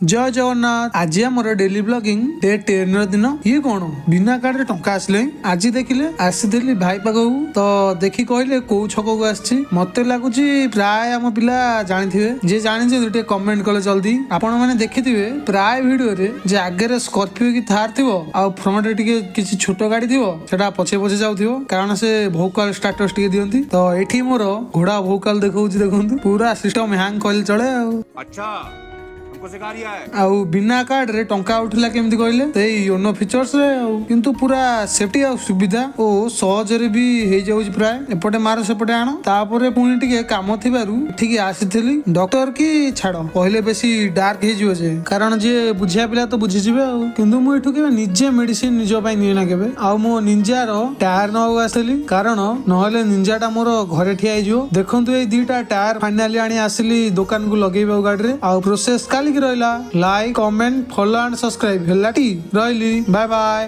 जय जगन्नाथ। आज आम डेली ब्लॉगिंग डे 10 दिन। ये कौन बिना कार्ड टंका आसले आज देखिले आसी भाई पाखु तो देखी कहले कौ छक को आसी मत लगुच प्राय आम पिला जानी जे जानी कमेंट कले जल्दी आपण मैंने देखि प्राय भिडियो रे जे आगे स्कॉर्पियो की थार थी फ्रंट रे किसी छोट गाड़ी थी पछे पछे जाऊ कारण से भोकाल स्टाटस टे दियंती तो एठी मोर घोड़ा भोकाल देखौ पूरा सिस्टम हैंग कहले चले। अच्छा सिखा रिया है आउ बिना कार्ड रे टंका उठिला केमती कहले तेई योनो फीचर्स रे किंतु पूरा सेफ्टी आ सुविधा ओ सहज रे भी हे जाउछ प्राय एपटे मार सेपटे आण तापरे पुनी टिके काम थिबारु ठीक आसीथिली डॉक्टर की छाड़ पहिले बेसी डार्क हे जिवो जे कारण जे बुझिया पिला तो बुझि जिवे आ किंतु मु एठु केबे निजे मेडिसिन निजो पाई निना केबे आ मो निंजा रो टायर न आसली कारण नहले निंजाटा मोर घरे ठिया जिवो देखंतु ए दीटा टायर फाइनली आनी आसली दुकान को लगेबो गाडी रे आ प्रोसेस काली रहा like comment follow and subscribe है रही बाय बाय।